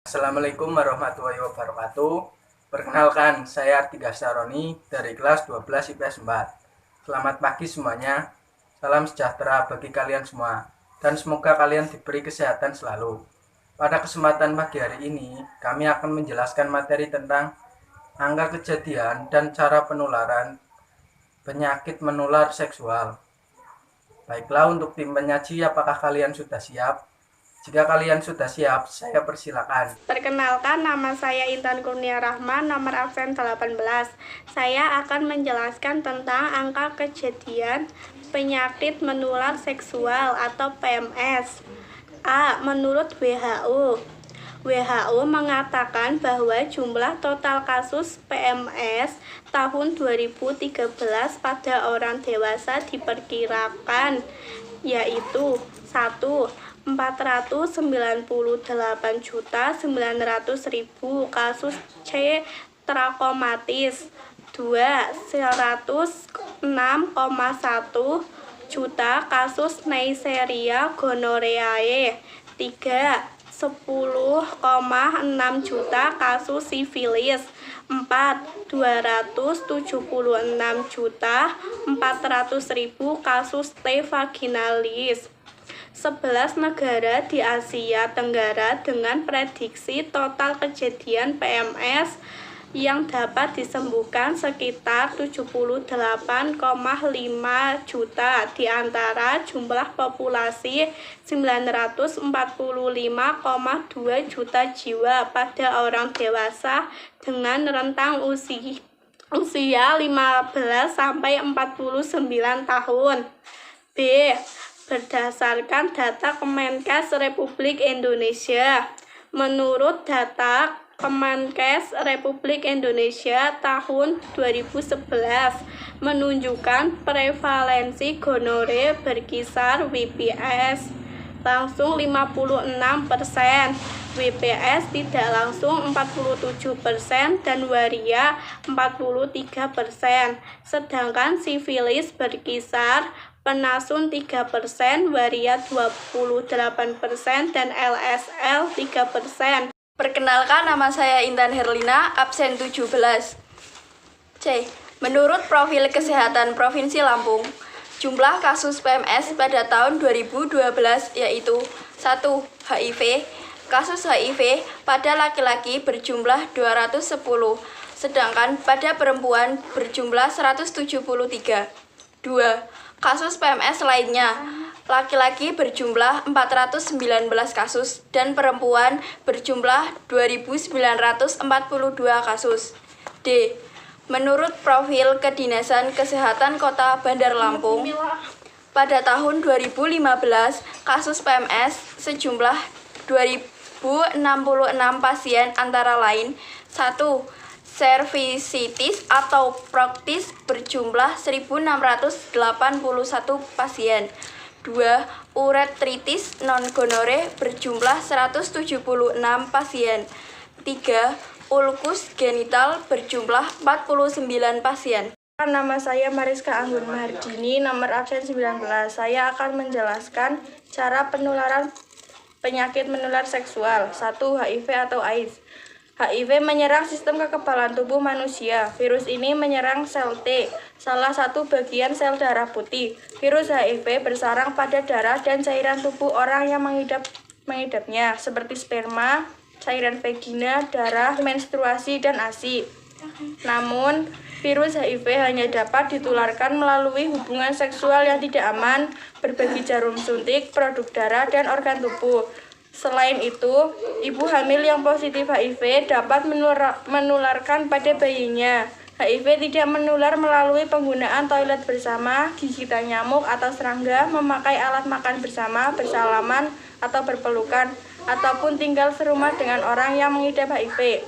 Assalamualaikum warahmatullahi wabarakatuh. Perkenalkan, saya Artiga Saroni dari kelas 12 IPS 4. Selamat pagi semuanya. Salam sejahtera bagi kalian semua. Dan semoga kalian diberi kesehatan selalu. Pada kesempatan pagi hari ini, kami akan menjelaskan materi tentang angka kejadian dan cara penularan penyakit menular seksual. Baiklah, untuk tim penyaji, apakah kalian sudah siap? Jika kalian sudah siap, saya persilakan. Perkenalkan, nama saya Intan Kurnia Rahman, nomor absen 18. Saya akan menjelaskan tentang angka kejadian penyakit menular seksual atau PMS. A. Menurut WHO mengatakan bahwa jumlah total kasus PMS tahun 2013 pada orang dewasa diperkirakan yaitu 1. 498.900.000 kasus C. trachomatis, 2. 106,1 juta kasus Neisseria gonorrhoeae, 3. 10,6 juta kasus sifilis, 4. 276.400.000 kasus T. vaginalis. 11 negara di Asia Tenggara dengan prediksi total kejadian PMS yang dapat disembuhkan sekitar 78,5 juta di antara jumlah populasi 945,2 juta jiwa pada orang dewasa dengan rentang usia 15 sampai 49 tahun. B. Berdasarkan data Kemenkes Republik Indonesia, menurut data Kemenkes Republik Indonesia tahun 2011 menunjukkan prevalensi gonore berkisar WPS langsung 56%, WPS tidak langsung 47%, dan waria 43%. Sedangkan sifilis berkisar penasun 3%, waria 28%, dan LSL 3%. Perkenalkan, nama saya Intan Herlina, absen 17. C. Menurut Profil Kesehatan Provinsi Lampung, jumlah kasus PMS pada tahun 2012 yaitu 1. HIV. Kasus HIV pada laki-laki berjumlah 210, sedangkan pada perempuan berjumlah 173. 2. Kasus PMS lainnya, laki-laki berjumlah 419 kasus dan perempuan berjumlah 2.942 kasus. D. Menurut Profil Kedinasan Kesehatan Kota Bandar Lampung, pada tahun 2015 kasus PMS sejumlah 2.066 pasien antara lain 1. Cervicitis atau proktis berjumlah 1.681 pasien. 2. Uretritis non-gonore berjumlah 176 pasien. 3. Ulkus genital berjumlah 49 pasien. Nama saya Mariska Anggun Mahardini, nomor absen 19. Saya akan menjelaskan cara penularan penyakit menular seksual. 1. HIV atau AIDS. HIV menyerang sistem kekebalan tubuh manusia. Virus ini menyerang sel T, salah satu bagian sel darah putih. Virus HIV bersarang pada darah dan cairan tubuh orang yang mengidapnya, seperti sperma, cairan vagina, darah, menstruasi, dan ASI. Namun, virus HIV hanya dapat ditularkan melalui hubungan seksual yang tidak aman, berbagi jarum suntik, produk darah, dan organ tubuh. Selain itu, ibu hamil yang positif HIV dapat menularkan pada bayinya. HIV tidak menular melalui penggunaan toilet bersama, gigitan nyamuk atau serangga, memakai alat makan bersama, bersalaman, atau berpelukan, ataupun tinggal serumah dengan orang yang mengidap HIV.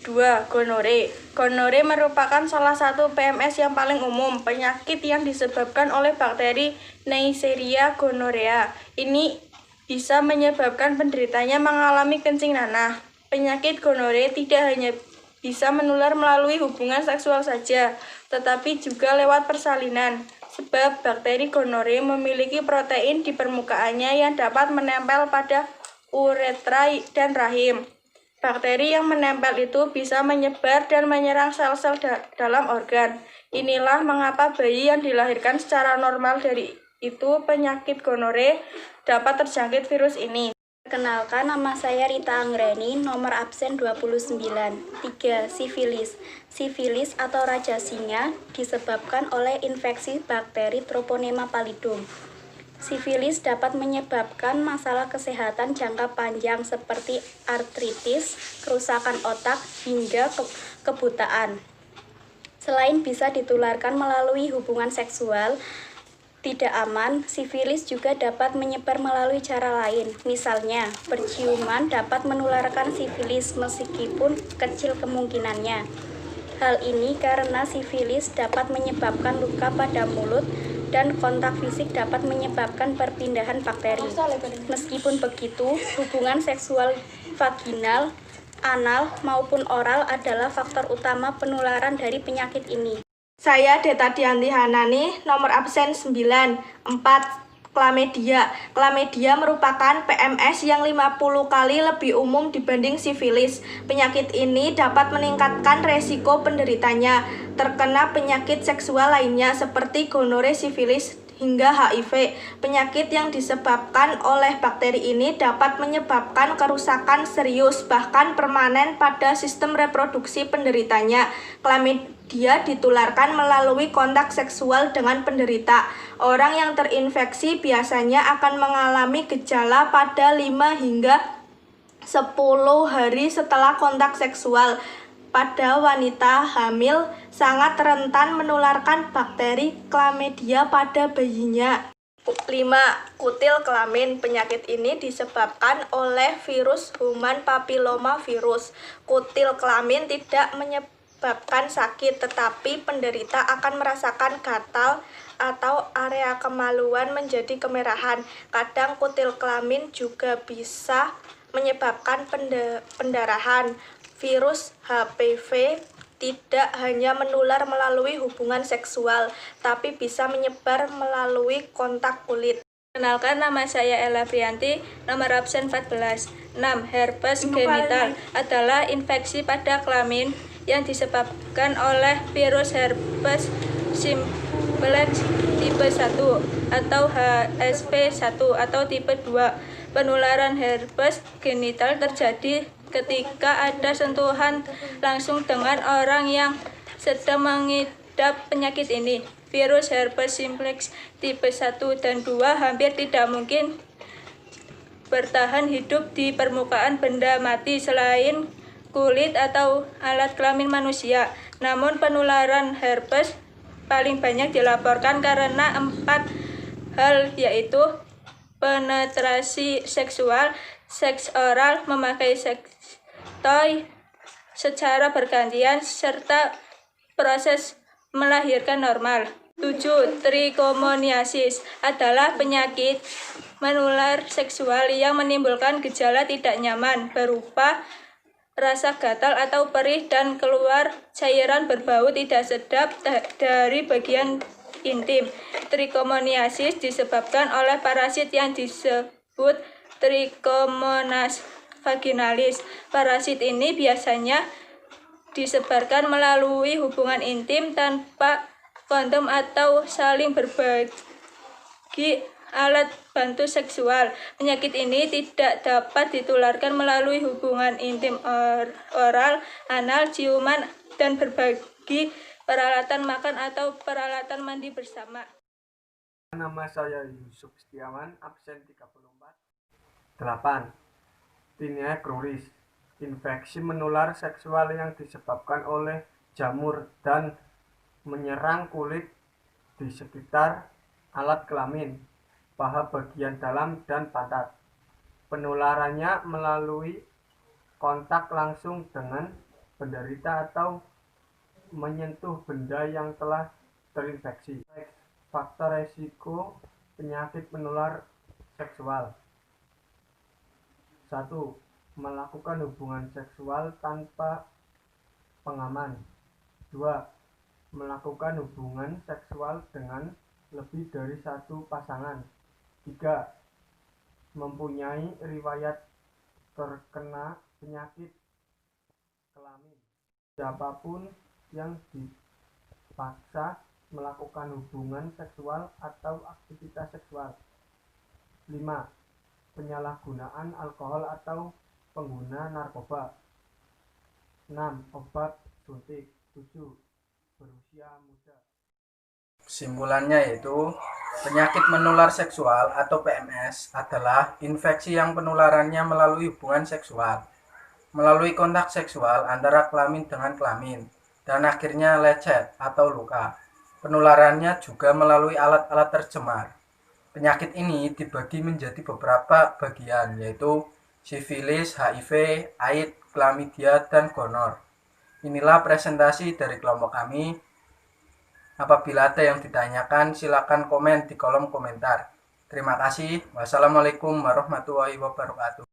2. Gonore. Gonore merupakan salah satu PMS yang paling umum, penyakit yang disebabkan oleh bakteri Neisseria gonorrhoeae. Ini bisa menyebabkan penderitanya mengalami kencing nanah. Penyakit gonore tidak hanya bisa menular melalui hubungan seksual saja, tetapi juga lewat persalinan. Sebab bakteri gonore memiliki protein di permukaannya yang dapat menempel pada uretra, dan rahim. Bakteri yang menempel itu bisa menyebar dan menyerang sel-sel dalam organ. Inilah mengapa bayi yang dilahirkan secara normal dari itu penyakit gonore dapat terjangkit virus ini. Perkenalkan, nama saya Rita Anggreni, nomor absen 29. 3. Sifilis. Sifilis atau raja singa disebabkan oleh infeksi bakteri Treponema pallidum. Sifilis dapat menyebabkan masalah kesehatan jangka panjang seperti artritis, kerusakan otak, hingga kebutaan. Selain bisa ditularkan melalui hubungan seksual tidak aman, sifilis juga dapat menyebar melalui cara lain. Misalnya, perciuman dapat menularkan sifilis meskipun kecil kemungkinannya. Hal ini karena sifilis dapat menyebabkan luka pada mulut dan kontak fisik dapat menyebabkan perpindahan bakteri. Meskipun begitu, hubungan seksual vaginal, anal, maupun oral adalah faktor utama penularan dari penyakit ini. Saya Deta Dianti Hanani, nomor absen 9. 4. Chlamydia. Chlamydia merupakan PMS yang 50 kali lebih umum dibanding sifilis. Penyakit ini dapat meningkatkan resiko penderitanya terkena penyakit seksual lainnya seperti gonore, sifilis, hingga HIV. Penyakit yang disebabkan oleh bakteri ini dapat menyebabkan kerusakan serius bahkan permanen pada sistem reproduksi penderitanya. Chlamydia ditularkan melalui kontak seksual dengan penderita. Orang yang terinfeksi biasanya akan mengalami gejala pada 5 hingga 10 hari setelah kontak seksual. Pada wanita hamil, sangat rentan menularkan bakteri chlamydia pada bayinya. 5. Kutil kelamin. Penyakit ini disebabkan oleh virus human papilloma virus. Kutil kelamin tidak menyebabkan sakit, tetapi penderita akan merasakan gatal atau area kemaluan menjadi kemerahan. Kadang kutil kelamin juga bisa menyebabkan pendarahan. Virus HPV tidak hanya menular melalui hubungan seksual, tapi bisa menyebar melalui kontak kulit. Kenalkan, nama saya Ella Prianti, nomor absen 14. 6. Herpes genital adalah infeksi pada kelamin yang disebabkan oleh virus herpes simplex tipe 1 atau HSP1 atau tipe 2. Penularan herpes genital terjadi ketika ada sentuhan langsung dengan orang yang sedang mengidap penyakit ini. Virus herpes simplex tipe 1 dan 2 hampir tidak mungkin bertahan hidup di permukaan benda mati selain kulit atau alat kelamin manusia. Namun penularan herpes paling banyak dilaporkan karena 4 hal, yaitu penetrasi seksual, seks oral, memakai seks toy secara bergantian, serta proses melahirkan normal. 7. Trichomoniasis adalah penyakit menular seksual yang menimbulkan gejala tidak nyaman berupa rasa gatal atau perih dan keluar cairan berbau tidak sedap dari bagian intim. Trichomoniasis disebabkan oleh parasit yang disebut Trichomonas vaginalis. Parasit ini biasanya disebarkan melalui hubungan intim tanpa kondom atau saling berbagi alat bantu seksual. Penyakit ini tidak dapat ditularkan melalui hubungan intim oral, anal, ciuman, dan berbagi peralatan makan atau peralatan mandi bersama. Nama saya Yusuf Setiawan, absen 34. 8. Tinea cruris. Infeksi menular seksual yang disebabkan oleh jamur dan menyerang kulit di sekitar alat kelamin, paha bagian dalam, dan pantat. Penularannya melalui kontak langsung dengan penderita atau menyentuh benda yang telah terinfeksi. Faktor resiko penyakit menular seksual. 1. Melakukan hubungan seksual tanpa pengaman. 2. Melakukan hubungan seksual dengan lebih dari satu pasangan. 3. Mempunyai riwayat terkena penyakit kelamin. Siapapun yang dipaksa melakukan hubungan seksual atau aktivitas seksual. 5. Penyalahgunaan alkohol atau pengguna narkoba. 6. Obat suntik. 7. Berusia muda. Kesimpulannya yaitu penyakit menular seksual atau PMS adalah infeksi yang penularannya melalui hubungan seksual, melalui kontak seksual antara kelamin dengan kelamin, dan akhirnya lecet atau luka. Penularannya juga melalui alat-alat tercemar. Penyakit ini dibagi menjadi beberapa bagian, yaitu sifilis, HIV, AIDS, chlamydia, dan gonor. Inilah presentasi dari kelompok kami. Apabila ada yang ditanyakan, silakan komen di kolom komentar. Terima kasih. Wassalamualaikum warahmatullahi wabarakatuh.